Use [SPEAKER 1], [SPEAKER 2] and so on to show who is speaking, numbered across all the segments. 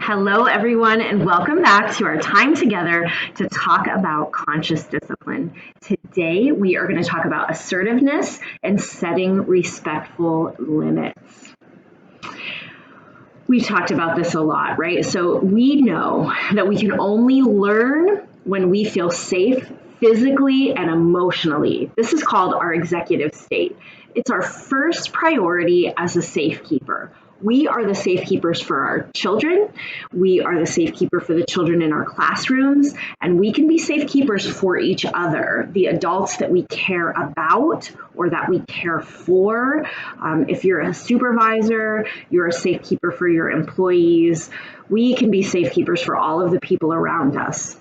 [SPEAKER 1] Hello, everyone, and welcome back to our time together to talk about conscious discipline. Today, we are going to talk about assertiveness and setting respectful limits. We talked about this a lot, right? So we know that we can only learn when we feel safe physically and emotionally. This is called our executive state. It's our first priority as a safekeeper. We are the safekeepers for our children. We are the safekeeper for the children in our classrooms, and we can be safekeepers for each other, the adults that we care about or that we care for. If you're a supervisor, you're a safekeeper for your employees. We can be safekeepers for all of the people around us.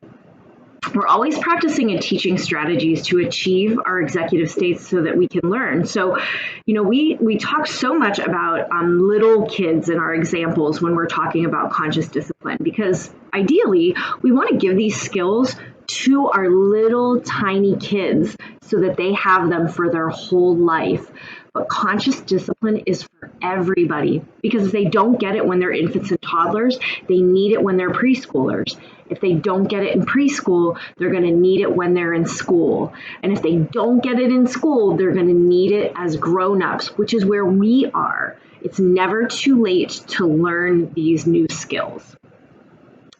[SPEAKER 1] We're always practicing and teaching strategies to achieve our executive states so that we can learn. So, we talk so much about little kids in our examples when we're talking about conscious discipline, because ideally we want to give these skills to our little tiny kids so that they have them for their whole life. But conscious discipline is for everybody, because if they don't get it when they're infants and toddlers, they need it when they're preschoolers. If they don't get it in preschool, they're going to need it when they're in school. And if they don't get it in school, they're going to need it as grown-ups, which is where we are. It's never too late to learn these new skills.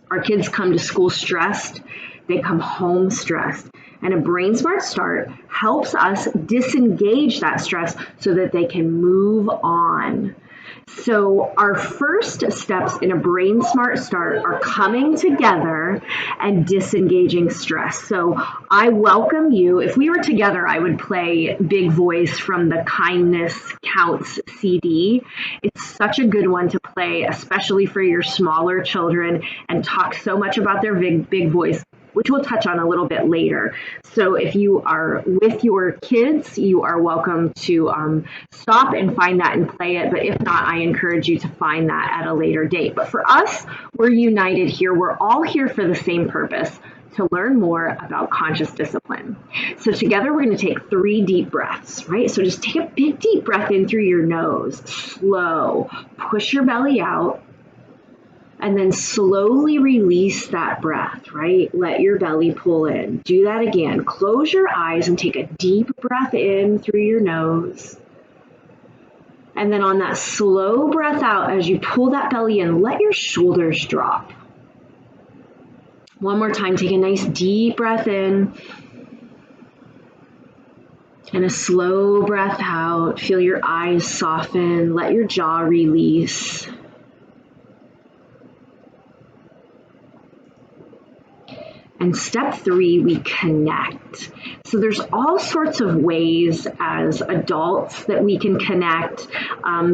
[SPEAKER 1] Our kids come to school stressed. They come home stressed. And a Brain Smart Start helps us disengage that stress so that they can move on. So our first steps in a Brain Smart Start are coming together and disengaging stress. So I welcome you. If we were together, I would play Big Voice from the Kindness Counts CD. It's such a good one to play, especially for your smaller children, and talk so much about their big voice, which we'll touch on a little bit later. So if you are with your kids, you are welcome to stop and find that and play it. But if not, I encourage you to find that at a later date. But for us, we're united here. We're all here for the same purpose, to learn more about conscious discipline. So together, we're going to take 3 deep breaths, right? So just take a big deep breath in through your nose, slow, push your belly out. And then slowly release that breath, right? Let your belly pull in. Do that again. Close your eyes and take a deep breath in through your nose. And then on that slow breath out, as you pull that belly in, let your shoulders drop. One more time, take a nice deep breath in. And a slow breath out. Feel your eyes soften. Let your jaw release. And step 3, we connect. So there's all sorts of ways as adults that we can connect.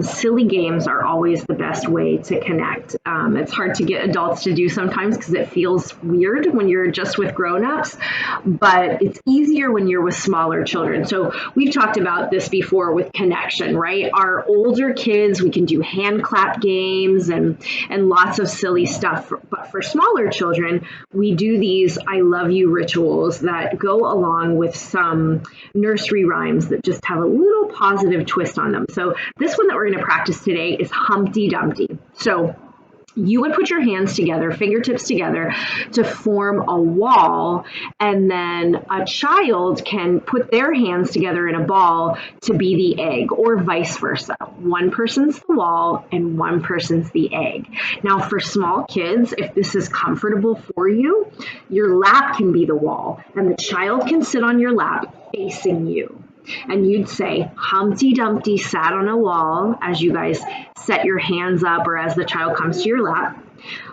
[SPEAKER 1] Silly games are always the best way to connect. It's hard to get adults to do sometimes because it feels weird when you're just with grown-ups, but it's easier when you're with smaller children. So we've talked about this before with connection, right? Our older kids, we can do hand clap games and lots of silly stuff. But for smaller children, we do these I love you rituals that go along with some nursery rhymes that just have a little positive twist on them. So this one that we're going to practice today is Humpty Dumpty. So you would put your hands together, fingertips together, to form a wall, and then a child can put their hands together in a ball to be the egg, or vice versa. One person's the wall and one person's the egg. Now, for small kids, if this is comfortable for you, your lap can be the wall, and the child can sit on your lap facing you. And you'd say, Humpty Dumpty sat on a wall, as you guys set your hands up or as the child comes to your lap.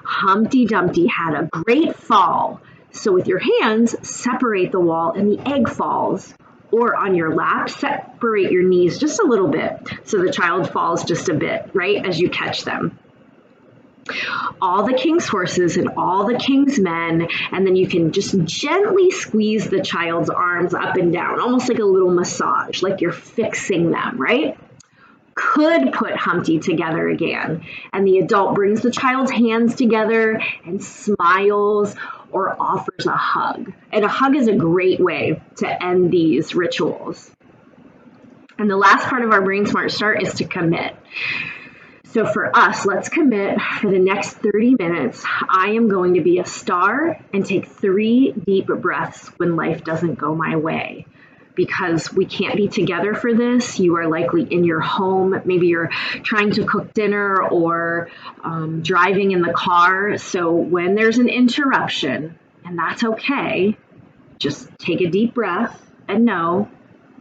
[SPEAKER 1] Humpty Dumpty had a great fall. So with your hands, separate the wall and the egg falls. Or on your lap, separate your knees just a little bit so the child falls just a bit, right, as you catch them. All the king's horses and all the king's men, and then you can just gently squeeze the child's arms up and down, almost like a little massage, like you're fixing them, right? Could put Humpty together again, and the adult brings the child's hands together and smiles or offers a hug. And a hug is a great way to end these rituals. And the last part of our Brain Smart Start is to commit. So for us, let's commit for the next 30 minutes. I am going to be a star and take 3 deep breaths when life doesn't go my way. Because we can't be together for this. You are likely in your home. Maybe you're trying to cook dinner or driving in the car. So when there's an interruption, and that's okay, just take a deep breath and know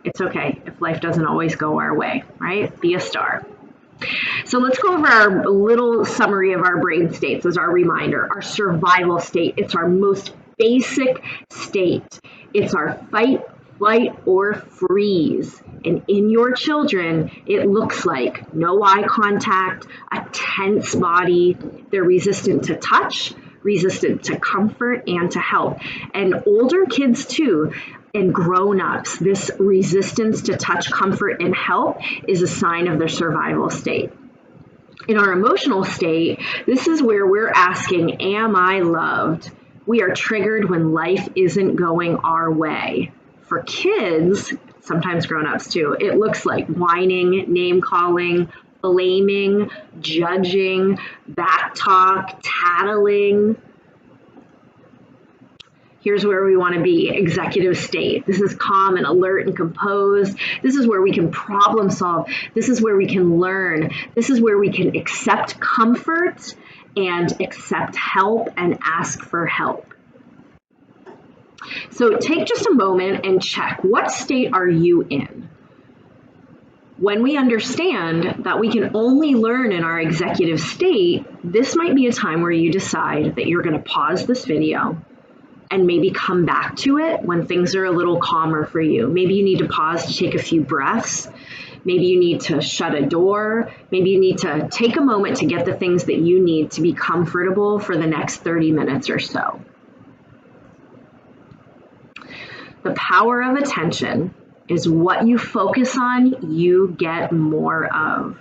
[SPEAKER 1] it's okay if life doesn't always go our way, right? Be a star. So let's go over our little summary of our brain states as our reminder. Our survival state, it's our most basic state. It's our fight, flight, or freeze. And in your children, it looks like no eye contact, a tense body. They're resistant to touch, resistant to comfort, and to help. And older kids too, and grown-ups, this resistance to touch, comfort, and help is a sign of their survival state. In our emotional state, this is where we're asking, am I loved? We are triggered when life isn't going our way. For kids, sometimes grown-ups too, it looks like whining, name-calling, blaming, judging, back talk, tattling. Here's where we want to be, executive state. This is calm and alert and composed. This is where we can problem solve. This is where we can learn. This is where we can accept comfort and accept help and ask for help. So take just a moment and check, what state are you in? When we understand that we can only learn in our executive state, this might be a time where you decide that you're going to pause this video and maybe come back to it when things are a little calmer for you. Maybe you need to pause to take a few breaths. Maybe you need to shut a door. Maybe you need to take a moment to get the things that you need to be comfortable for the next 30 minutes or so. The power of attention is what you focus on, you get more of.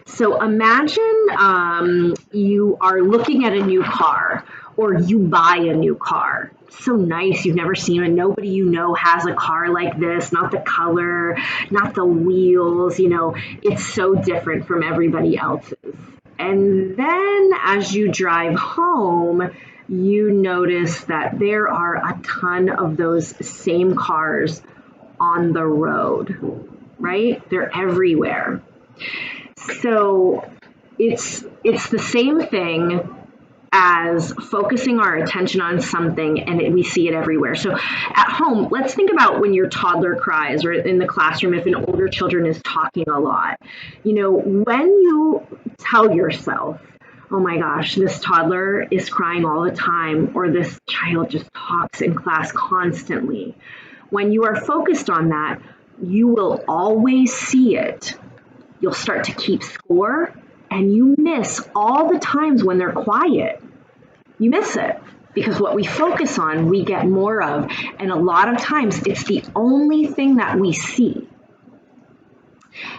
[SPEAKER 1] So imagine you are looking at a new car, or you buy a new car. So nice, you've never seen it. Nobody you know has a car like this, not the color, not the wheels, it's so different from everybody else's. And then as you drive home, you notice that there are a ton of those same cars on the road, right? They're everywhere. So it's the same thing as focusing our attention on something, and we see it everywhere. So at home, let's think about when your toddler cries, or in the classroom if an older children is talking a lot. When you tell yourself, oh my gosh, this toddler is crying all the time, or this child just talks in class constantly. When you are focused on that, you will always see it. You'll start to keep score, and you miss all the times when they're quiet. You miss it because what we focus on, we get more of. And a lot of times it's the only thing that we see.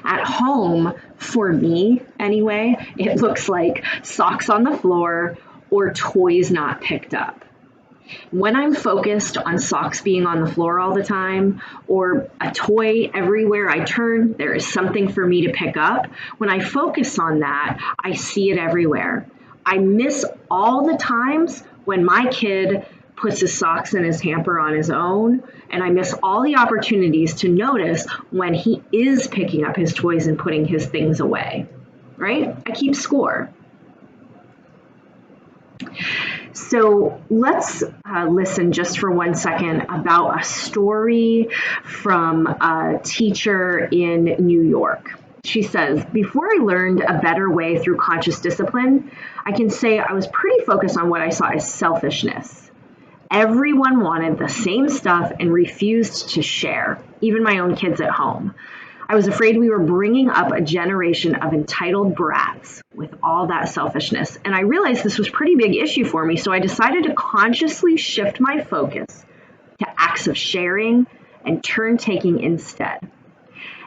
[SPEAKER 1] At home, for me anyway, it looks like socks on the floor or toys not picked up. When I'm focused on socks being on the floor all the time, or a toy everywhere I turn, there is something for me to pick up. When I focus on that, I see it everywhere. I miss all the times when my kid puts his socks in his hamper on his own, and I miss all the opportunities to notice when he is picking up his toys and putting his things away, right? I keep score. So let's listen just for 1 second about a story from a teacher in New York. She says, before I learned a better way through conscious discipline, I can say I was pretty focused on what I saw as selfishness. Everyone wanted the same stuff and refused to share, even my own kids at home. I was afraid we were bringing up a generation of entitled brats with all that selfishness. And I realized this was a pretty big issue for me, so I decided to consciously shift my focus to acts of sharing and turn-taking instead.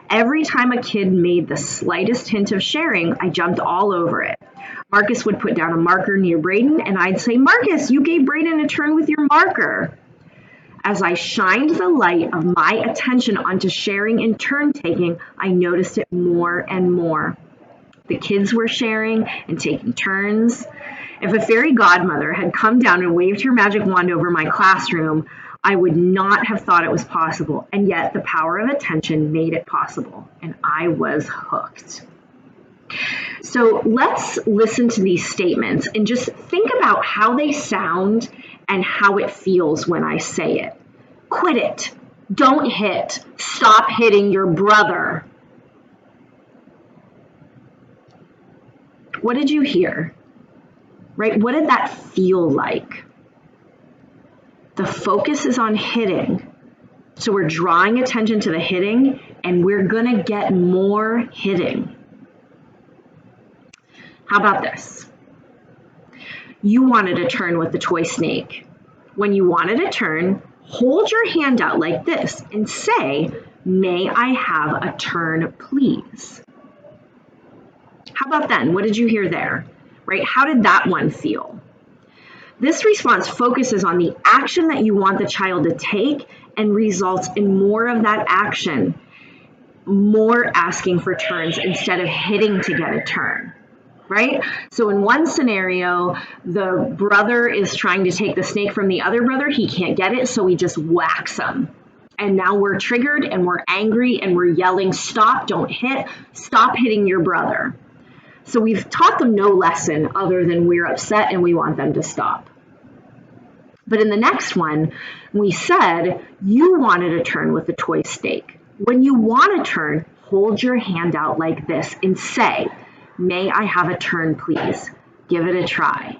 [SPEAKER 1] Every time a kid made the slightest hint of sharing, I jumped all over it. Marcus would put down a marker near Brayden, and I'd say, Marcus, you gave Brayden a turn with your marker. As I shined the light of my attention onto sharing and turn-taking, I noticed it more and more. The kids were sharing and taking turns. If a fairy godmother had come down and waved her magic wand over my classroom, I would not have thought it was possible. And yet the power of attention made it possible, and I was hooked. So let's listen to these statements and just think about how they sound and how it feels when I say it. Quit it. Don't hit. Stop hitting your brother. What did you hear? Right? What did that feel like? The focus is on hitting. So we're drawing attention to the hitting, and we're going to get more hitting. How about this? You wanted a turn with the toy snake. When you wanted a turn, hold your hand out like this and say, "May I have a turn, please?" How about then? What did you hear there? Right? How did that one feel? This response focuses on the action that you want the child to take and results in more of that action, more asking for turns instead of hitting to get a turn. Right? So in one scenario, the brother is trying to take the snake from the other brother. He can't get it, so he just whacks him. And now we're triggered and we're angry and we're yelling, "Stop, don't hit, stop hitting your brother." So we've taught them no lesson other than we're upset and we want them to stop. But in the next one, we said, you wanted a turn with the toy snake. When you want a turn, hold your hand out like this and say, "May I have a turn, please?" Give it a try.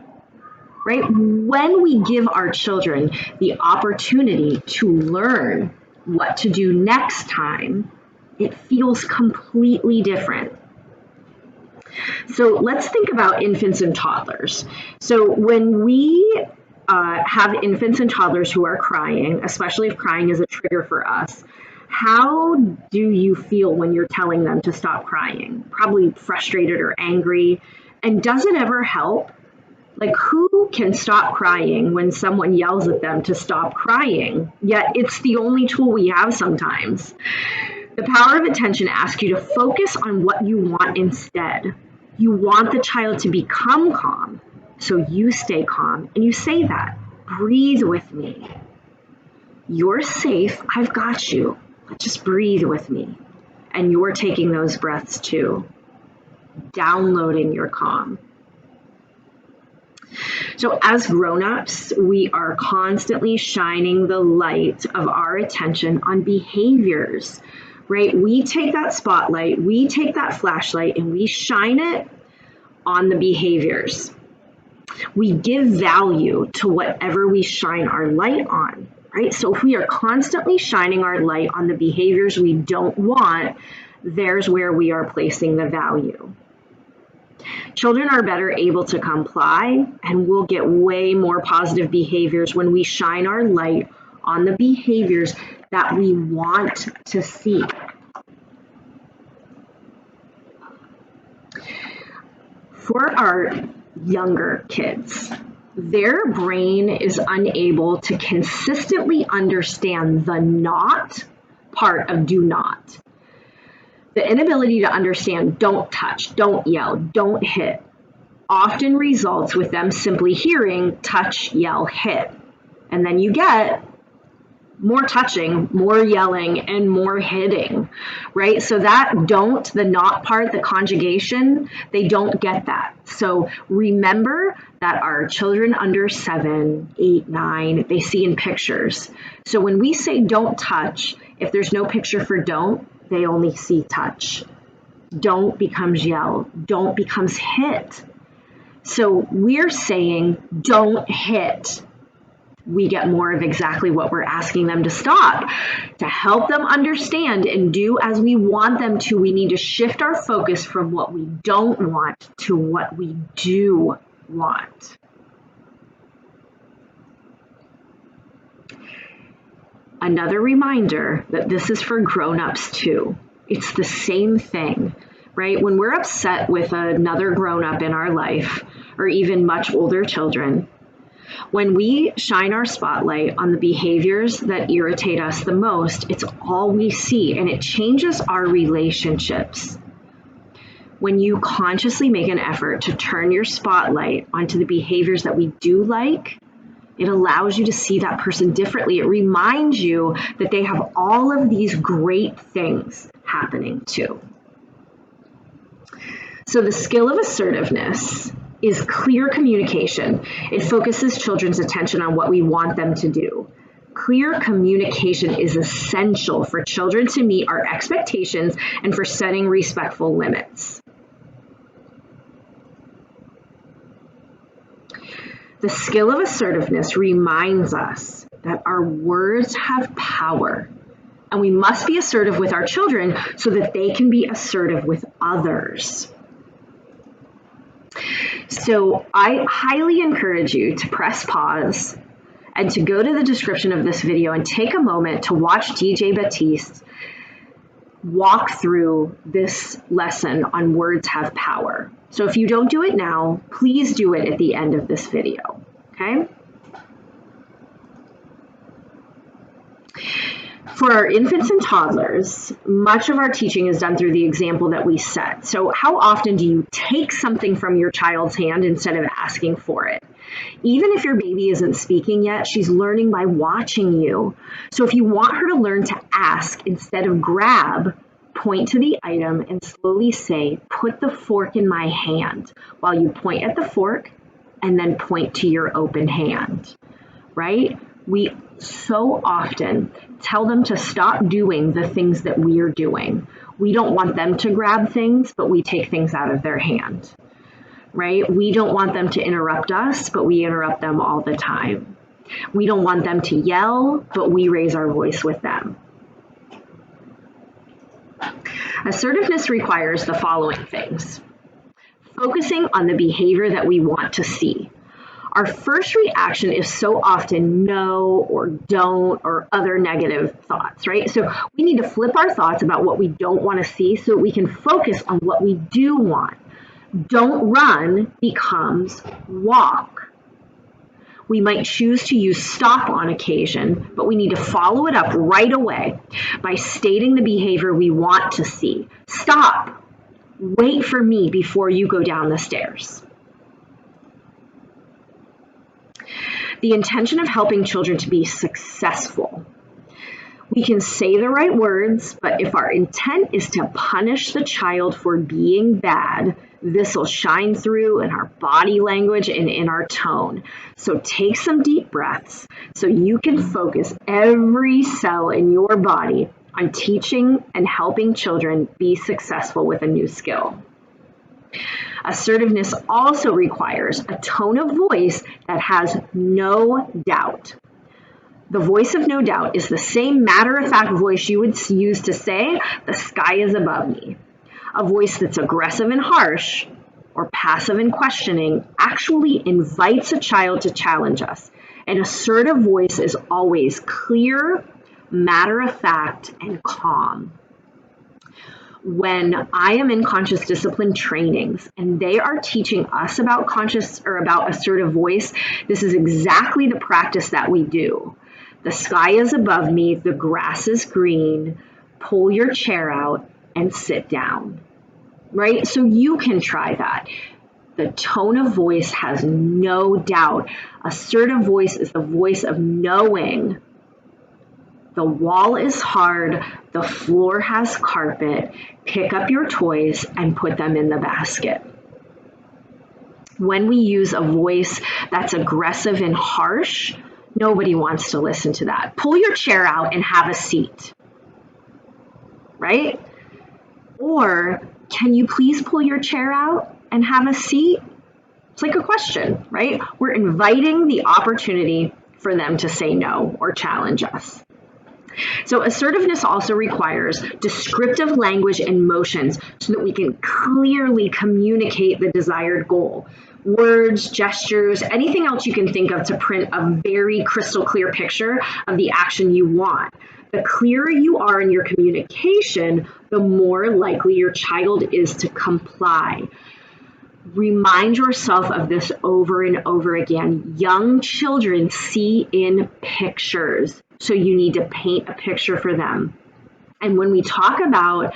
[SPEAKER 1] Right? When we give our children the opportunity to learn what to do next time, it feels completely different. So let's think about infants and toddlers. So when we have infants and toddlers who are crying, especially if crying is a trigger for us, how do you feel when you're telling them to stop crying? Probably frustrated or angry. And does it ever help? Like, who can stop crying when someone yells at them to stop crying? Yet it's the only tool we have sometimes. The power of attention asks you to focus on what you want instead. You want the child to become calm, so you stay calm and you say that. Breathe with me. You're safe. I've got you. Just breathe with me. And you're taking those breaths too. Downloading your calm. So as grown-ups, we are constantly shining the light of our attention on behaviors, right? We take that spotlight, we take that flashlight, and we shine it on the behaviors. We give value to whatever we shine our light on, right? So if we are constantly shining our light on the behaviors we don't want, there's where we are placing the value. Children are better able to comply, and we'll get way more positive behaviors when we shine our light on the behaviors that we want to see. For our younger kids, their brain is unable to consistently understand the not part of do not. The inability to understand don't touch, don't yell, don't hit often results with them simply hearing touch, yell, hit. And then you get more touching, more yelling, and more hitting, right? So that don't, the not part, the conjugation, they don't get that. So remember that our children under 7, 8, 9, they see in pictures. So when we say don't touch, if there's no picture for don't, they only see touch. Don't becomes yell. Don't becomes hit. So we're saying don't hit. We get more of exactly what we're asking them to stop. To help them understand and do as we want them to, we need to shift our focus from what we don't want to what we do want. Another reminder that this is for grown-ups too. It's the same thing, right? When we're upset with another grown-up in our life, or even much older children, When we shine our spotlight on the behaviors that irritate us the most, it's all we see, and it changes our relationships. When you consciously make an effort to turn your spotlight onto the behaviors that we do like, it allows you to see that person differently. It reminds you that they have all of these great things happening too. So the skill of assertiveness is clear communication. It focuses children's attention on what we want them to do. Clear communication is essential for children to meet our expectations and for setting respectful limits. The skill of assertiveness reminds us that our words have power, and we must be assertive with our children so that they can be assertive with others. So I highly encourage you to press pause and to go to the description of this video and take a moment to watch DJ Batiste walk through this lesson on words have power. So if you don't do it now, please do it at the end of this video, okay? For our infants and toddlers, much of our teaching is done through the example that we set. So how often do you take something from your child's hand instead of asking for it? Even if your baby isn't speaking yet, she's learning by watching you. So if you want her to learn to ask instead of grab, point to the item and slowly say, "Put the fork in my hand," while you point at the fork and then point to your open hand, right? We so often tell them to stop doing the things that we're doing. We don't want them to grab things, but we take things out of their hand, right? We don't want them to interrupt us, but we interrupt them all the time. We don't want them to yell, but we raise our voice with them. Assertiveness requires the following things. Focusing on the behavior that we want to see. Our first reaction is so often no or don't or other negative thoughts, right? So we need to flip our thoughts about what we don't want to see so we can focus on what we do want. Don't run becomes walk. We might choose to use stop on occasion, but we need to follow it up right away by stating the behavior we want to see. Stop. Wait for me before you go down the stairs. The intention of helping children to be successful. We can say the right words, but if our intent is to punish the child for being bad, this will shine through in our body language and in our tone. So take some deep breaths so you can focus every cell in your body on teaching and helping children be successful with a new skill. Assertiveness also requires a tone of voice that has no doubt. The voice of no doubt is the same matter-of-fact voice you would use to say, "The sky is above me." A voice that's aggressive and harsh or passive and questioning actually invites a child to challenge us. An assertive voice is always clear, matter-of-fact, and calm. When I am in conscious discipline trainings and they are teaching us about assertive voice, this is exactly the practice that we do. The sky is above me, the grass is green, pull your chair out and sit down, right? So you can try that. The tone of voice has no doubt. Assertive voice is the voice of knowing. The wall is hard, the floor has carpet, pick up your toys and put them in the basket. When we use a voice that's aggressive and harsh, nobody wants to listen to that. Pull your chair out and have a seat, right? Or can you please pull your chair out and have a seat? It's like a question, right? We're inviting the opportunity for them to say no or challenge us. So assertiveness also requires descriptive language and motions so that we can clearly communicate the desired goal. Words, gestures, anything else you can think of to print a very crystal clear picture of the action you want. The clearer you are in your communication, the more likely your child is to comply. Remind yourself of this over and over again. Young children see in pictures, so you need to paint a picture for them. And when we talk about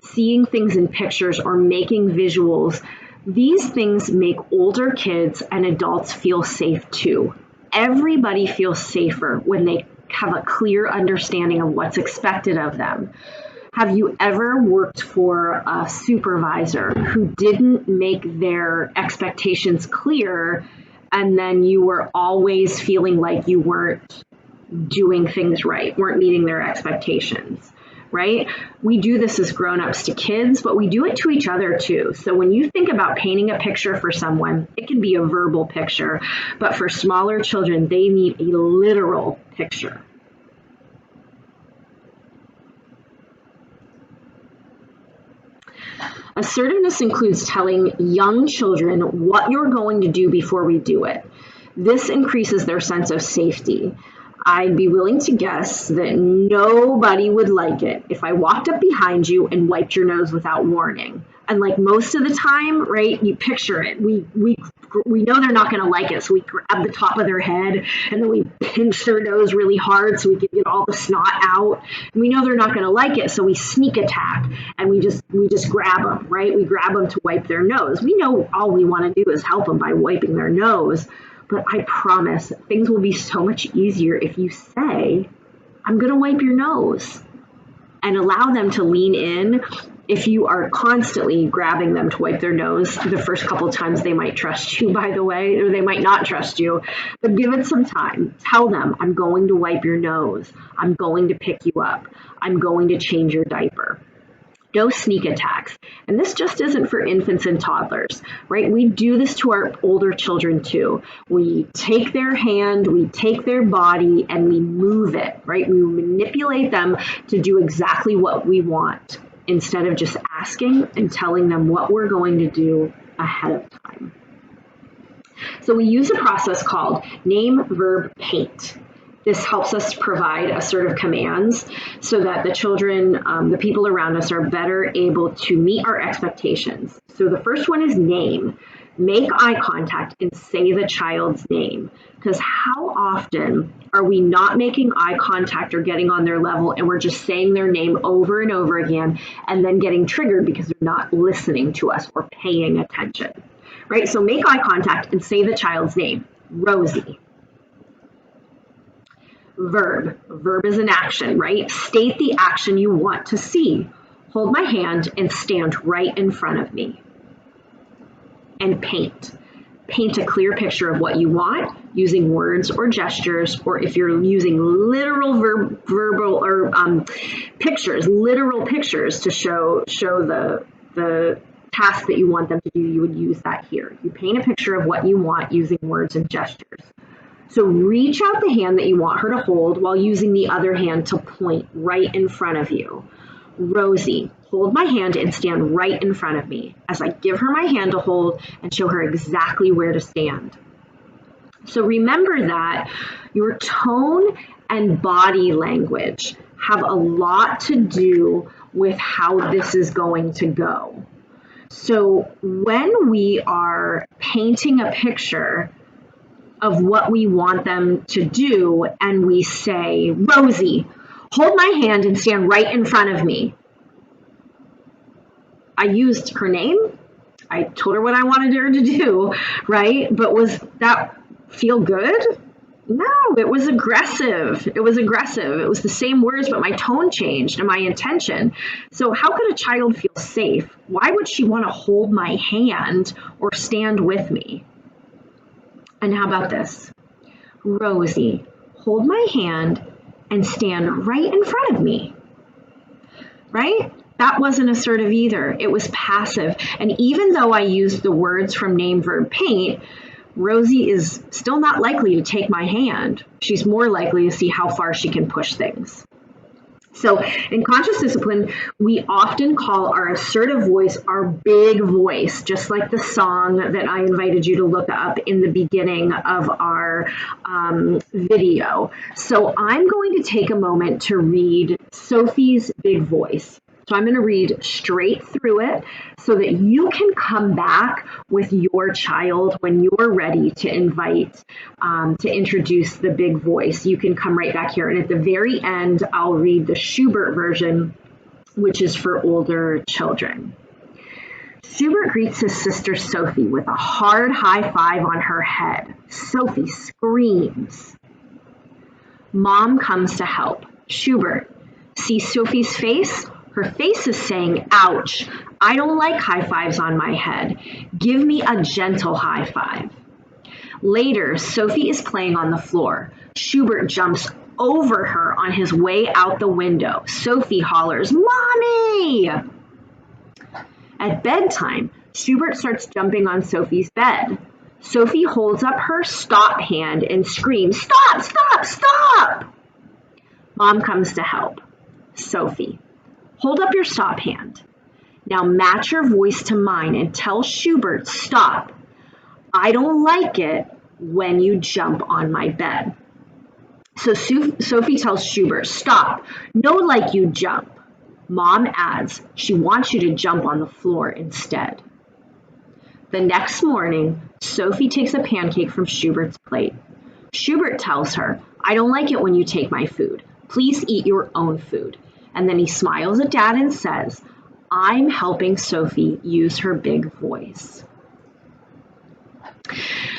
[SPEAKER 1] seeing things in pictures or making visuals, these things make older kids and adults feel safe too. Everybody feels safer when they have a clear understanding of what's expected of them. Have you ever worked for a supervisor who didn't make their expectations clear, and then you were always feeling like you weren't doing things right, weren't meeting their expectations, right? We do this as grown-ups to kids, but we do it to each other too. So when you think about painting a picture for someone, it can be a verbal picture, but for smaller children, they need a literal picture. Assertiveness includes telling young children what you're going to do before we do it. This increases their sense of safety. I'd be willing to guess that nobody would like it if I walked up behind you and wiped your nose without warning. And like most of the time, right, you picture it. We know they're not going to like it, so we grab the top of their head and then we pinch their nose really hard so we can get all the snot out. And we know they're not going to like it, so we sneak attack and we just grab them, right? We grab them to wipe their nose. We know all we want to do is help them by wiping their nose. But I promise things will be so much easier if you say, I'm going to wipe your nose, and allow them to lean in. If you are constantly grabbing them to wipe their nose, the first couple of times they might trust you, by the way, or they might not trust you, but give it some time. Tell them, I'm going to wipe your nose. I'm going to pick you up. I'm going to change your diaper. No sneak attacks. And this just isn't for infants and toddlers, right? We do this to our older children too. We take their hand, we take their body, and we move it, right? We manipulate them to do exactly what we want instead of just asking and telling them what we're going to do ahead of time. So we use a process called name, verb, paint. This helps us provide assertive commands so that the children, the people around us, are better able to meet our expectations. So the first one is name. Make eye contact and say the child's name. Because how often are we not making eye contact or getting on their level and we're just saying their name over and over again and then getting triggered because they're not listening to us or paying attention, right? So make eye contact and say the child's name. Rosie. Verb. Verb is an action, right? State the action you want to see. Hold my hand and stand right in front of me. And paint. Paint a clear picture of what you want using words or gestures, or if you're using literal verbal or pictures, literal pictures to show the task that you want them to do, you would use that here. You paint a picture of what you want using words and gestures. So reach out the hand that you want her to hold while using the other hand to point right in front of you. Rosie, hold my hand and stand right in front of me as I give her my hand to hold and show her exactly where to stand. So remember that your tone and body language have a lot to do with how this is going to go. So when we are painting a picture of what we want them to do, and we say, Rosie, hold my hand and stand right in front of me. I used her name. I told her what I wanted her to do, right? But was that feel good? No, it was aggressive. It was aggressive. It was the same words, but my tone changed and my intention. So how could a child feel safe? Why would she want to hold my hand or stand with me? And how about this? Rosie, hold my hand and stand right in front of me. Right? That wasn't assertive either. It was passive. And even though I used the words from name, verb, paint, Rosie is still not likely to take my hand. She's more likely to see how far she can push things. So in conscious discipline, we often call our assertive voice our big voice, just like the song that I invited you to look up in the beginning of our video. So I'm going to take a moment to read Sophie's big voice. So I'm going to read straight through it so that you can come back with your child when you're ready to invite, to introduce the big voice. You can come right back here. And at the very end, I'll read the Schubert version, which is for older children. Schubert greets his sister Sophie with a hard high five on her head. Sophie screams. Mom comes to help. Schubert, see Sophie's face? Her face is saying, ouch, I don't like high fives on my head. Give me a gentle high five. Later, Sophie is playing on the floor. Schubert jumps over her on his way out the window. Sophie hollers, Mommy! At bedtime, Schubert starts jumping on Sophie's bed. Sophie holds up her stop hand and screams, stop, stop, stop! Mom comes to help. Sophie, hold up your stop hand. Now match your voice to mine and tell Schubert, stop. I don't like it when you jump on my bed. So Sophie tells Schubert, stop. No, like you jump. Mom adds, she wants you to jump on the floor instead. The next morning, Sophie takes a pancake from Schubert's plate. Schubert tells her, I don't like it when you take my food. Please eat your own food. And then he smiles at Dad and says, I'm helping Sophie use her big voice.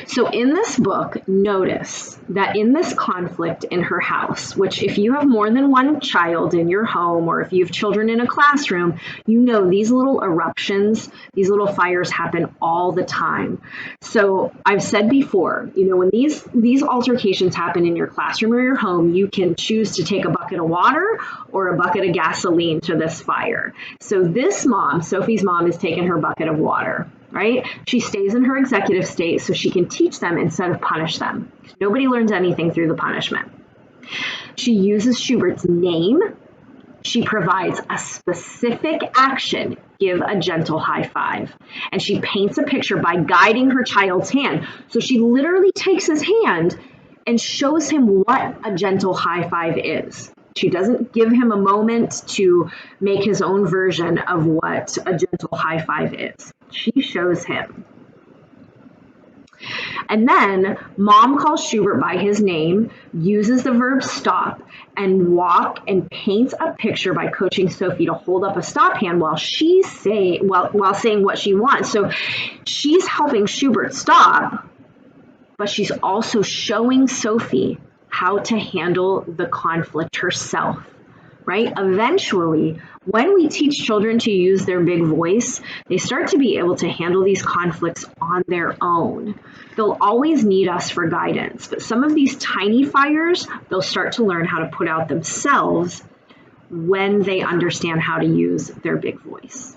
[SPEAKER 1] So in this book, notice that in this conflict in her house, which if you have more than one child in your home or if you have children in a classroom, you know these little eruptions, these little fires happen all the time. So I've said before, you know, when these altercations happen in your classroom or your home, you can choose to take a bucket of water or a bucket of gasoline to this fire. So this mom, Sophie's mom, is taking her bucket of water. Right? She stays in her executive state so she can teach them instead of punish them. Nobody learns anything through the punishment. She uses Schubert's name. She provides a specific action, give a gentle high five. And she paints a picture by guiding her child's hand. So she literally takes his hand and shows him what a gentle high five is. She doesn't give him a moment to make his own version of what a gentle high five is. She shows him. And then Mom calls Schubert by his name, uses the verb stop, and walk and paints a picture by coaching Sophie to hold up a stop hand while saying what she wants. So she's helping Schubert stop, but she's also showing Sophie how to handle the conflict herself, right? Eventually, when we teach children to use their big voice, they start to be able to handle these conflicts on their own. They'll always need us for guidance, but some of these tiny fires, they'll start to learn how to put out themselves when they understand how to use their big voice.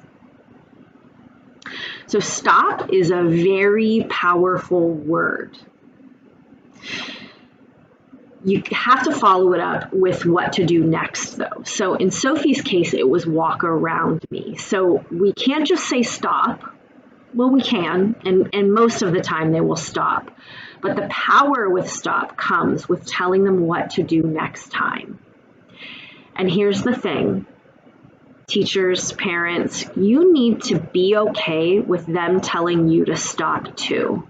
[SPEAKER 1] So stop is a very powerful word. You have to follow it up with what to do next, though. So in Sophie's case, it was walk around me. So we can't just say stop. Well, we can, and most of the time they will stop. But the power with stop comes with telling them what to do next time. And here's the thing. Teachers, parents, you need to be okay with them telling you to stop too.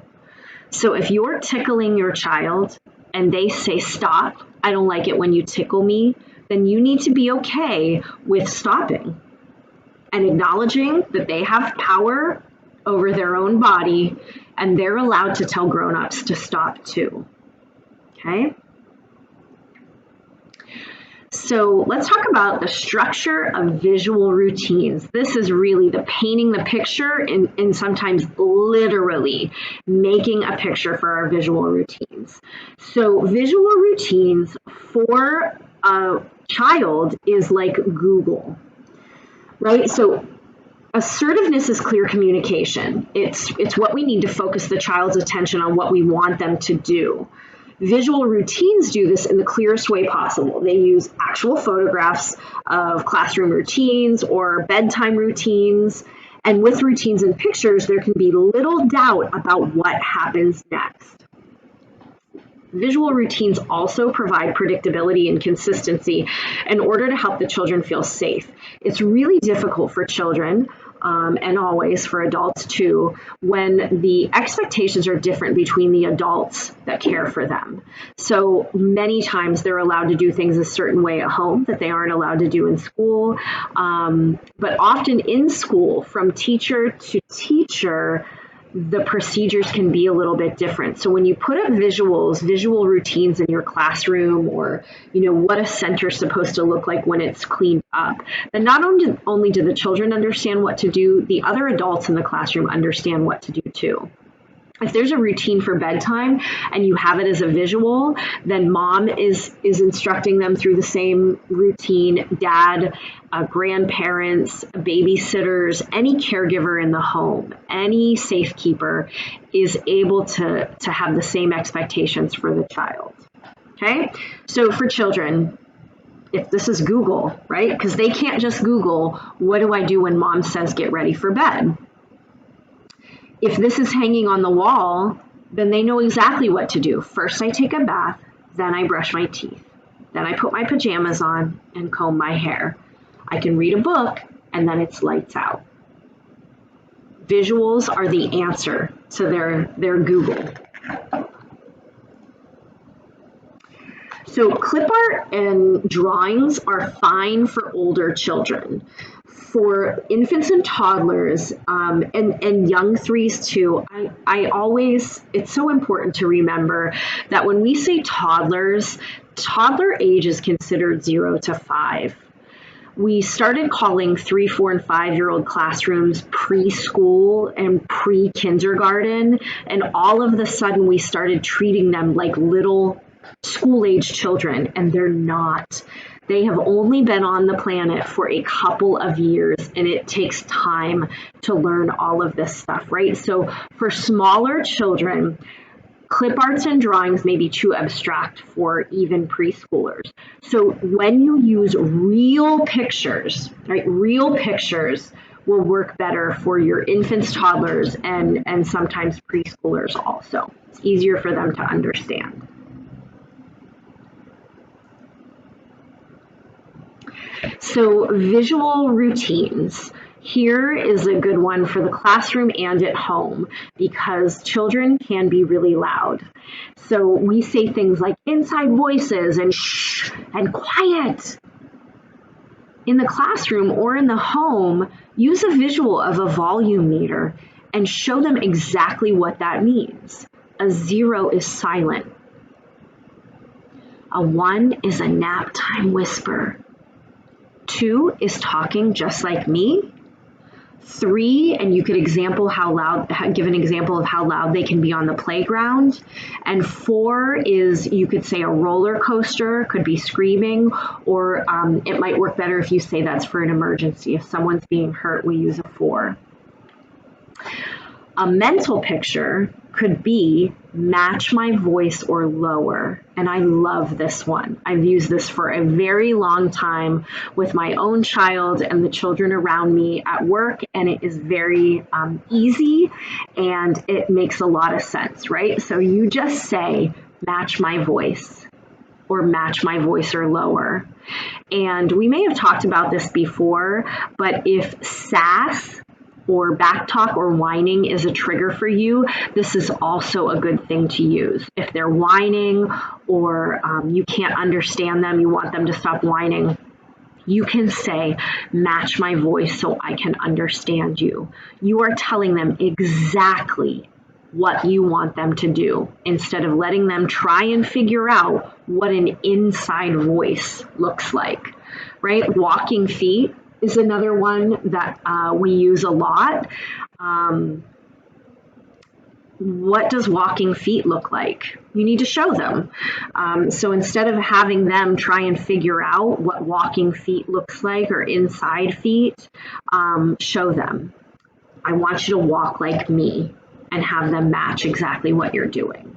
[SPEAKER 1] So if you're tickling your child and they say, stop, I don't like it when you tickle me, then you need to be okay with stopping and acknowledging that they have power over their own body and they're allowed to tell grown-ups to stop too. Okay? So let's talk about the structure of visual routines. This is really the painting the picture and sometimes literally making a picture for our visual routines. So visual routines for a child is like Google, right? So assertiveness is clear communication. It's what we need to focus the child's attention on what we want them to do. Visual routines do this in the clearest way possible. They use actual photographs of classroom routines or bedtime routines. And with routines and pictures, there can be little doubt about what happens next. Visual routines also provide predictability and consistency in order to help the children feel safe. It's really difficult for children, and always for adults too, when the expectations are different between the adults that care for them. So many times they're allowed to do things a certain way at home that they aren't allowed to do in school. But often in school, from teacher to teacher, the procedures can be a little bit different. So when you put up visual routines in your classroom, or what a center's supposed to look like when it's cleaned up, then not only do the children understand what to do, the other adults in the classroom understand what to do too. If there's a routine for bedtime and you have it as a visual, then mom is instructing them through the same routine. Dad, grandparents, babysitters, any caregiver in the home, any safekeeper is able to have the same expectations for the child. Okay? So for children, if this is Google, right? Because they can't just Google, what do I do when mom says get ready for bed? If this is hanging on the wall, then they know exactly what to do. First, I take a bath, then I brush my teeth, then I put my pajamas on and comb my hair. I can read a book, and then it's lights out. Visuals are the answer to their Google. So clip art and drawings are fine for older children. For infants and toddlers, and young threes too, it's so important to remember that when we say toddlers, toddler age is considered 0 to 5. We started calling 3, 4, and 5-year-old classrooms preschool and pre-kindergarten, and all of a sudden we started treating them like little school-age children, and they're not. They have only been on the planet for a couple of years, and it takes time to learn all of this stuff, right? So for smaller children, clip arts and drawings may be too abstract for even preschoolers. So when you use real pictures, right, real pictures will work better for your infants, toddlers, and sometimes preschoolers also. It's easier for them to understand. So visual routines. Here is a good one for the classroom and at home because children can be really loud. So we say things like inside voices and shh and quiet. In the classroom or in the home, use a visual of a volume meter and show them exactly what that means. A 0 is silent. A 1 is a nap time whisper. 2 is talking just like me. 3, and you could give an example of how loud they can be on the playground. And 4 is, you could say a roller coaster, could be screaming, or it might work better if you say that's for an emergency. If someone's being hurt, we use a 4. A mental picture could be match my voice or lower. And I love this one. I've used this for a very long time with my own child and the children around me at work. And it is very easy and it makes a lot of sense, right? So you just say, match my voice or match my voice or lower. And we may have talked about this before, but if sass or backtalk or whining is a trigger for you, this is also a good thing to use. If they're whining or you can't understand them, you want them to stop whining, you can say, match my voice so I can understand you. You are telling them exactly what you want them to do instead of letting them try and figure out what an inside voice looks like, right? Walking feet is another one that we use a lot. What does walking feet look like? You need to show them. So instead of having them try and figure out what walking feet looks like or inside feet, show them. I want you to walk like me and have them match exactly what you're doing.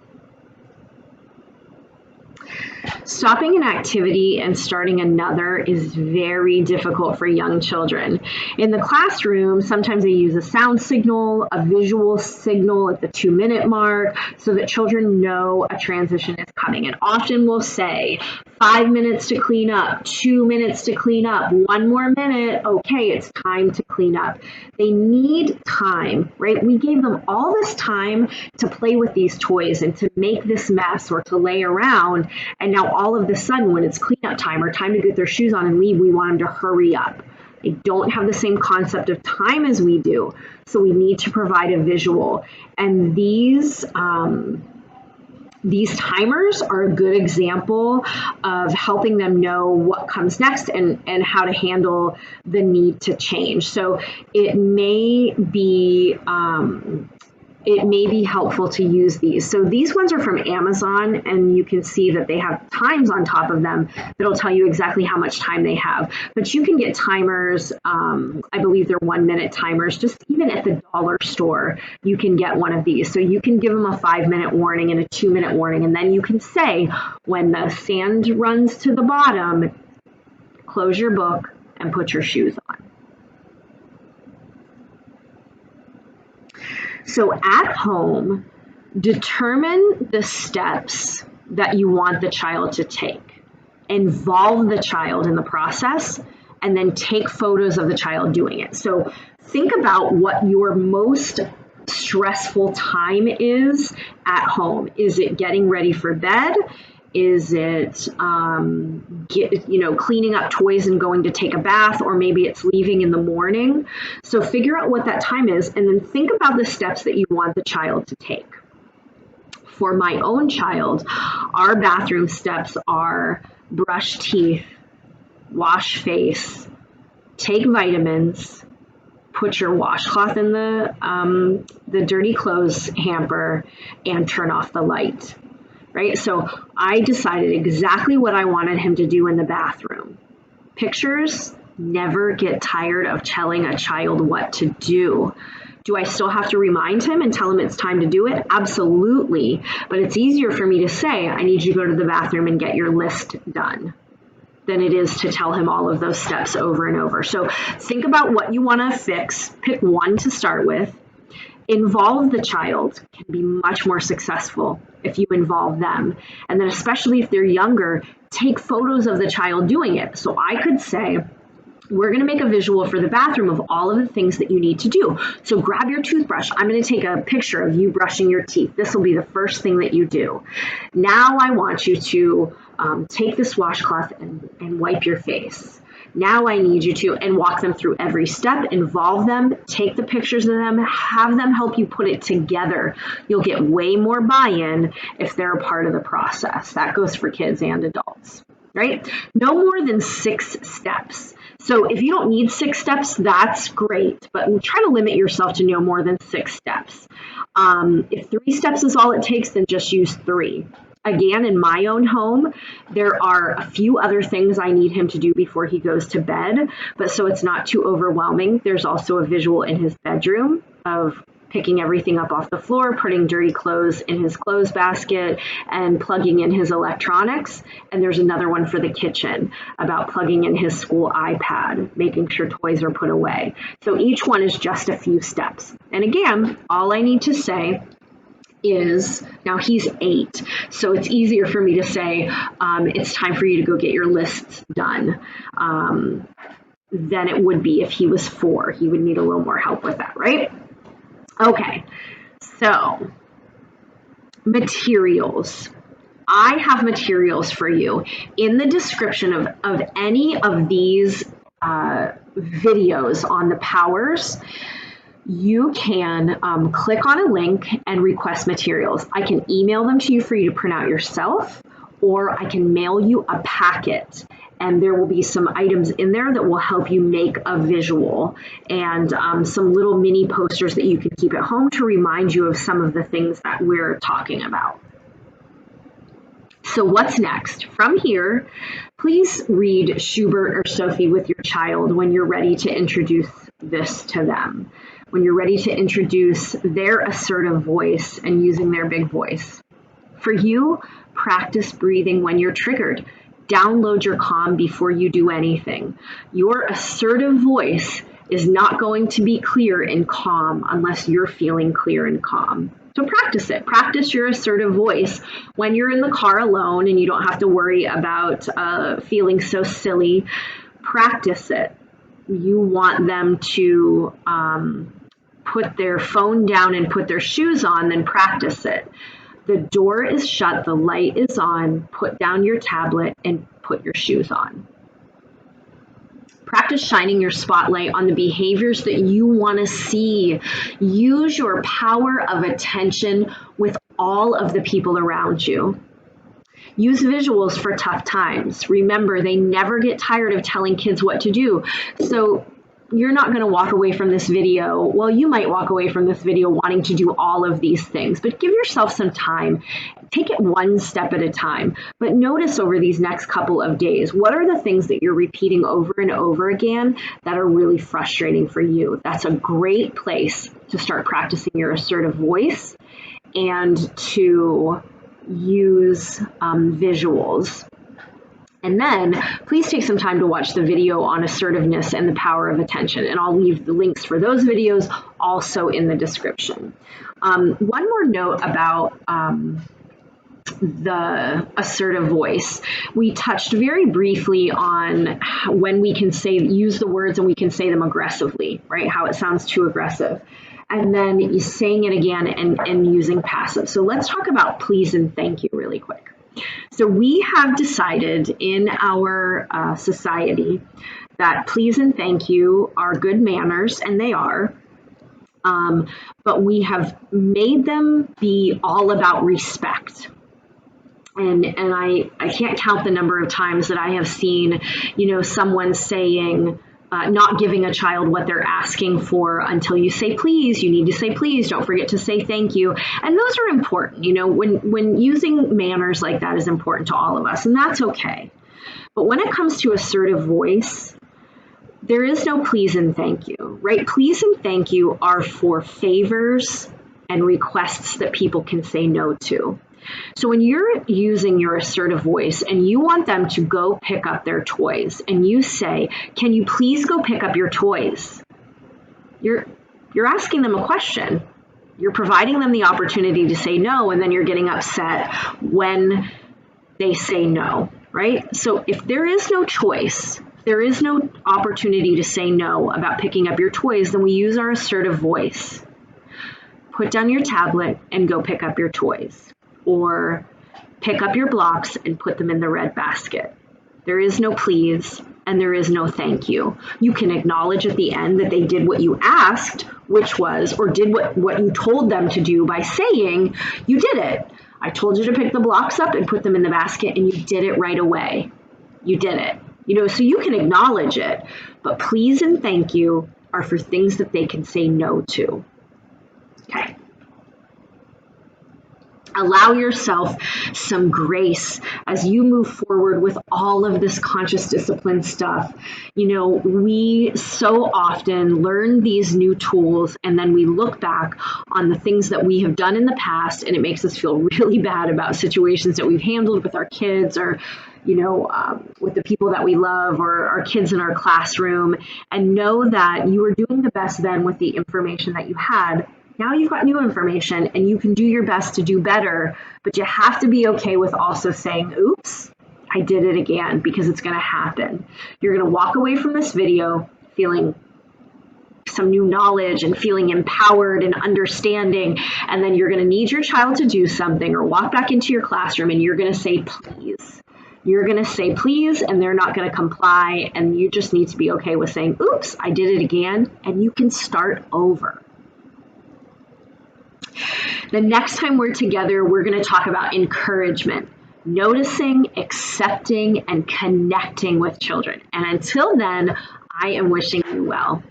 [SPEAKER 1] Stopping an activity and starting another is very difficult for young children. In the classroom, sometimes they use a sound signal, a visual signal at the 2-minute mark, so that children know a transition is coming. And often we'll say, 5 minutes to clean up, 2 minutes to clean up, 1 more minute, okay, it's time to clean up. They need time, right? We gave them all this time to play with these toys and to make this mess or to lay around, and now all of a sudden when it's cleanup time or time to get their shoes on and leave, we want them to hurry up. They don't have the same concept of time as we do, so we need to provide a visual. And these timers are a good example of helping them know what comes next and how to handle the need to change. So it may be helpful to use these. So these ones are from Amazon, and you can see that they have times on top of them that'll tell you exactly how much time they have. But you can get timers, I believe they're 1-minute timers, just even at the dollar store, you can get one of these. So you can give them a 5-minute warning and a 2-minute warning, and then you can say, when the sand runs to the bottom, close your book and put your shoes on. So at home, determine the steps that you want the child to take. Involve the child in the process, and then take photos of the child doing it. So think about what your most stressful time is at home. Is it getting ready for bed? Is it, cleaning up toys and going to take a bath, or maybe it's leaving in the morning? So figure out what that time is, and then think about the steps that you want the child to take. For my own child, our bathroom steps are brush teeth, wash face, take vitamins, put your washcloth in the dirty clothes hamper, and turn off the light. Right? So I decided exactly what I wanted him to do in the bathroom. Pictures never get tired of telling a child what to do. Do I still have to remind him and tell him it's time to do it? Absolutely. But it's easier for me to say, I need you to go to the bathroom and get your list done, than it is to tell him all of those steps over and over. So think about what you want to fix. Pick one to start with. Involve the child. Can be much more successful if you involve them. And then especially if they're younger, take photos of the child doing it. So I could say, we're going to make a visual for the bathroom of all of the things that you need to do. So grab your toothbrush. I'm going to take a picture of you brushing your teeth. This will be the first thing that you do. Now I want you to take this washcloth and wipe your face. Now I need you to, and walk them through every step, involve them, take the pictures of them, have them help you put it together. You'll get way more buy-in if they're a part of the process. That goes for kids and adults, right? No more than 6 steps. So if you don't need 6 steps, that's great, but try to limit yourself to no more than 6 steps. If 3 steps is all it takes, then just use 3. Again, in my own home, there are a few other things I need him to do before he goes to bed, but so it's not too overwhelming. There's also a visual in his bedroom of picking everything up off the floor, putting dirty clothes in his clothes basket, and plugging in his electronics. And there's another one for the kitchen about plugging in his school iPad, making sure toys are put away. So each one is just a few steps. And again, all I need to say is, now he's 8, so it's easier for me to say, it's time for you to go get your lists done, than it would be if he was 4. He would need a little more help with that, right? Okay, so materials. I have materials for you. In the description of any of these videos on the powers, you can click on a link and request materials. I can email them to you for you to print out yourself, or I can mail you a packet, and there will be some items in there that will help you make a visual, and some little mini posters that you can keep at home to remind you of some of the things that we're talking about. So what's next? From here, please read Schubert or Sophie with your child when you're ready to introduce this to them, when you're ready to introduce their assertive voice and using their big voice. For you, practice breathing when you're triggered. Download your calm before you do anything. Your assertive voice is not going to be clear and calm unless you're feeling clear and calm. So practice it. Practice your assertive voice when you're in the car alone and you don't have to worry about feeling so silly. Practice it. You want them to put their phone down and put their shoes on, then practice it. The door is shut, the light is on, put down your tablet and put your shoes on. Practice shining your spotlight on the behaviors that you want to see. Use your power of attention with all of the people around you. Use visuals for tough times. Remember, they never get tired of telling kids what to do. So you're not going to walk away from this video. Well, you might walk away from this video wanting to do all of these things, but give yourself some time. Take it one step at a time. But notice over these next couple of days, what are the things that you're repeating over and over again that are really frustrating for you? That's a great place to start practicing your assertive voice and to use visuals. And then please take some time to watch the video on assertiveness and the power of attention. And I'll leave the links for those videos also in the description. One more note about the assertive voice. We touched very briefly on when we can use the words and we can say them aggressively, right? How it sounds too aggressive. And then saying it again and using passive. So let's talk about please and thank you really quick. So we have decided in our society that please and thank you are good manners, and they are. But we have made them be all about respect. And I can't count the number of times that I have seen, someone saying, not giving a child what they're asking for until you say please. You need to say please. Don't forget to say thank you. And those are important. When using manners like that is important to all of us, and that's okay. But when it comes to assertive voice, there is no please and thank you, right? Please and thank you are for favors and requests that people can say no to. So when you're using your assertive voice and you want them to go pick up their toys and you say, can you please go pick up your toys? You're asking them a question. You're providing them the opportunity to say no, and then you're getting upset when they say no, right? So if there is no choice, there is no opportunity to say no about picking up your toys, then we use our assertive voice. Put down your tablet and go pick up your toys. Or pick up your blocks and put them in the red basket. There is no please and there is no thank you. You can acknowledge at the end that they did what you asked, which was, or did what you told them to do by saying, you did it. I told you to pick the blocks up and put them in the basket, and you did it right away. You did it. So you can acknowledge it, but please and thank you are for things that they can say no to. Okay. Allow yourself some grace as you move forward with all of this conscious discipline stuff. We so often learn these new tools and then we look back on the things that we have done in the past, and it makes us feel really bad about situations that we've handled with our kids or with the people that we love or our kids in our classroom, and know that you were doing the best then with the information that you had. Now you've got new information and you can do your best to do better, but you have to be okay with also saying, oops, I did it again, because it's going to happen. You're going to walk away from this video feeling some new knowledge and feeling empowered and understanding, and then you're going to need your child to do something or walk back into your classroom and you're going to say, please. You're going to say, please, and they're not going to comply, and you just need to be okay with saying, oops, I did it again, and you can start over. The next time we're together, we're going to talk about encouragement, noticing, accepting, and connecting with children. And until then, I am wishing you well.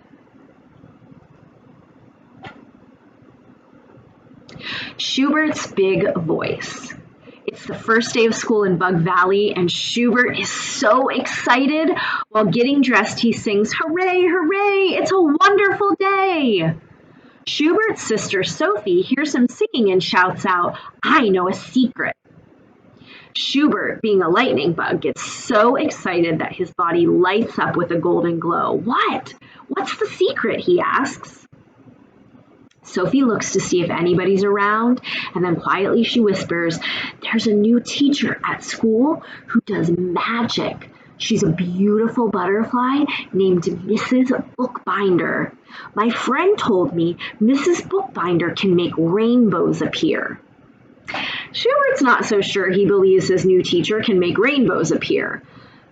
[SPEAKER 1] Schubert's big voice. It's the first day of school in Bug Valley, and Schubert is so excited. While getting dressed, he sings, hooray, hooray, it's a wonderful day. Schubert's sister Sophie hears him singing and shouts out, "I know a secret." Schubert, being a lightning bug, gets so excited that his body lights up with a golden glow. "What? What's the secret?" he asks. Sophie looks to see if anybody's around, and then quietly she whispers, "There's a new teacher at school who does magic. She's a beautiful butterfly named Mrs. Bookbinder. My friend told me Mrs. Bookbinder can make rainbows appear." Schubert's not so sure he believes his new teacher can make rainbows appear.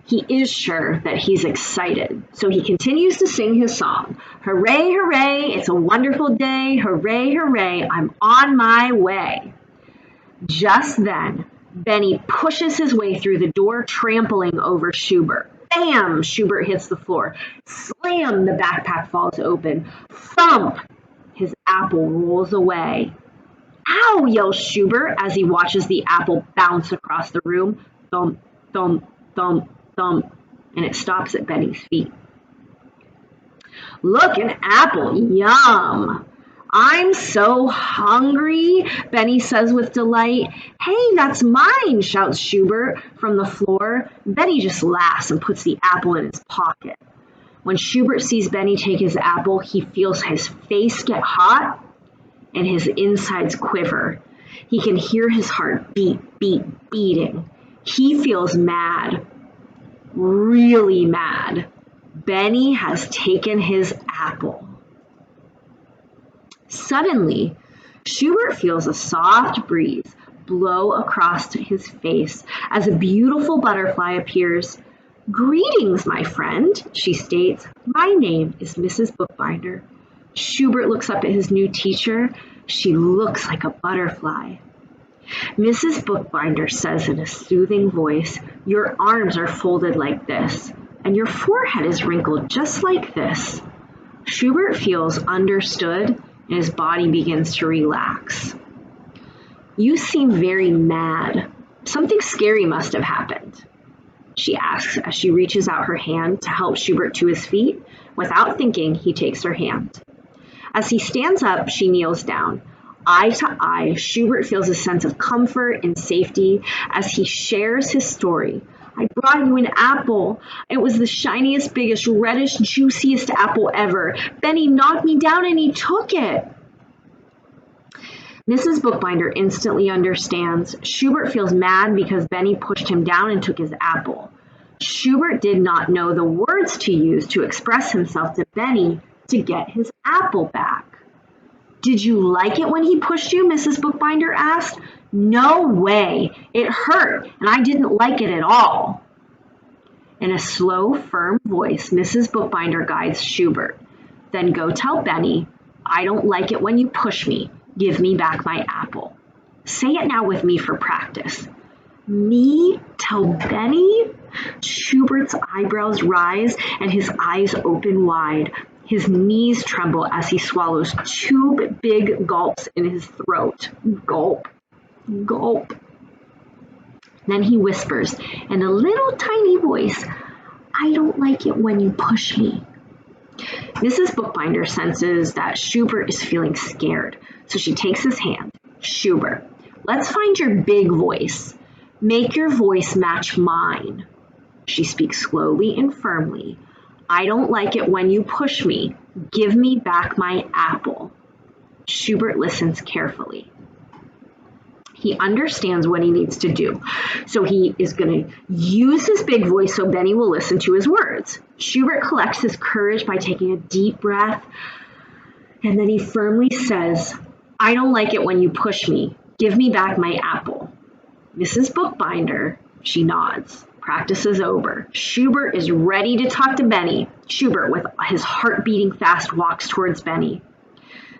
[SPEAKER 1] He is sure that he's excited, so he continues to sing his song. "Hooray, hooray, it's a wonderful day. Hooray, hooray, I'm on my way." Just then, Benny pushes his way through the door, trampling over Schubert. Bam! Schubert hits the floor. Slam! The backpack falls open. Thump! His apple rolls away. "Ow!" yells Schubert as he watches the apple bounce across the room. Thump, thump, thump, thump, and it stops at Benny's feet. "Look, an apple! Yum! I'm so hungry," Benny says with delight. "Hey, that's mine!" shouts Schubert from the floor. Benny just laughs and puts the apple in his pocket. When Schubert sees Benny take his apple, he feels his face get hot and his insides quiver. He can hear his heart beating. He feels mad, really mad. Benny has taken his apple. Suddenly, Schubert feels a soft breeze blow across his face as a beautiful butterfly appears. "Greetings, my friend," she states. "My name is Mrs. Bookbinder." Schubert looks up at his new teacher. She looks like a butterfly. Mrs. Bookbinder says in a soothing voice, "Your arms are folded like this, and your forehead is wrinkled just like this." Schubert feels understood, and his body begins to relax. "You seem very mad. Something scary must have happened," she asks as she reaches out her hand to help Schubert to his feet. Without thinking, he takes her hand. As he stands up, she kneels down. Eye to eye, Schubert feels a sense of comfort and safety as he shares his story. "I brought you an apple. It was the shiniest, biggest, reddish, juiciest apple ever. Benny knocked me down and he took it." Mrs. Bookbinder instantly understands. Schubert feels mad because Benny pushed him down and took his apple. Schubert did not know the words to use to express himself to Benny to get his apple back. "Did you like it when he pushed you?" Mrs. Bookbinder asked. "No way. It hurt, and I didn't like it at all." In a slow, firm voice, Mrs. Bookbinder guides Schubert. "Then go tell Benny, I don't like it when you push me. Give me back my apple." Say it now with me for practice. "Me tell Benny?" Schubert's eyebrows rise and his eyes open wide. His knees tremble as he swallows 2 big gulps in his throat. Gulp, gulp. Then he whispers in a little tiny voice, "I don't like it when you push me." Mrs. Bookbinder senses that Schubert is feeling scared, so she takes his hand. "Schubert, let's find your big voice. Make your voice match mine." She speaks slowly and firmly. "I don't like it when you push me. Give me back my apple." Schubert listens carefully. He understands what he needs to do, so he is going to use his big voice so Benny will listen to his words. Schubert collects his courage by taking a deep breath, and then he firmly says, "I don't like it when you push me. Give me back my apple." Mrs. Bookbinder, she nods. Practice is over. Schubert is ready to talk to Benny. Schubert, with his heart beating fast, walks towards Benny.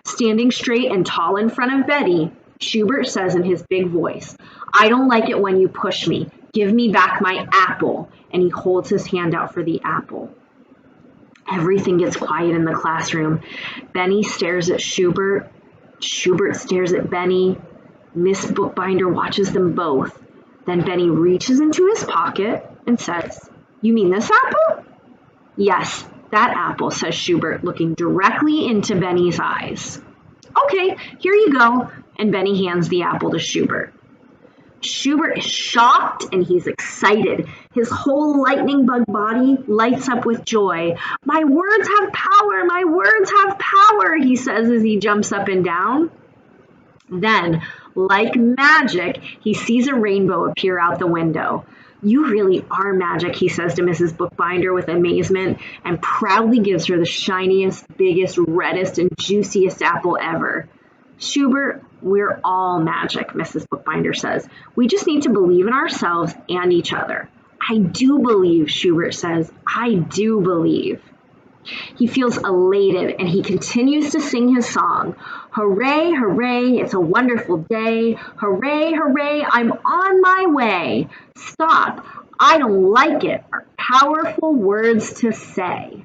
[SPEAKER 1] Standing straight and tall in front of Benny, Schubert says in his big voice, "I don't like it when you push me. Give me back my apple." And he holds his hand out for the apple. Everything gets quiet in the classroom. Benny stares at Schubert. Schubert stares at Benny. Miss Bookbinder watches them both. Then Benny reaches into his pocket and says, "You mean this apple?" "Yes, that apple," says Schubert, looking directly into Benny's eyes. Okay, here you go. And Benny hands the apple to Schubert. Schubert is shocked and he's excited. His whole lightning bug body lights up with joy. My words have power, my words have power, he says as he jumps up and down. Then, like magic, he sees a rainbow appear out the window. You really are magic, he says to Mrs. Bookbinder with amazement and proudly gives her the shiniest, biggest, reddest, and juiciest apple ever. Schubert, we're all magic, Mrs. Bookbinder says. We just need to believe in ourselves and each other. I do believe, Schubert says. I do believe. He feels elated and he continues to sing his song. Hooray, hooray, it's a wonderful day. Hooray, hooray, I'm on my way. Stop, I don't like it are powerful words to say.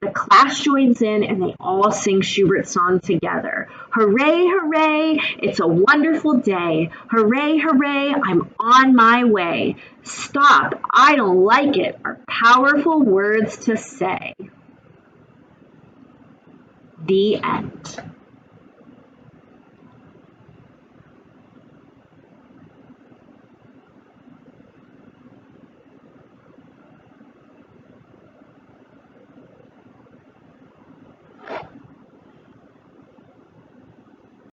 [SPEAKER 1] The class joins in and they all sing Schubert's song together. Hooray, hooray, it's a wonderful day. Hooray, hooray, I'm on my way. Stop, I don't like it are powerful words to say. The end.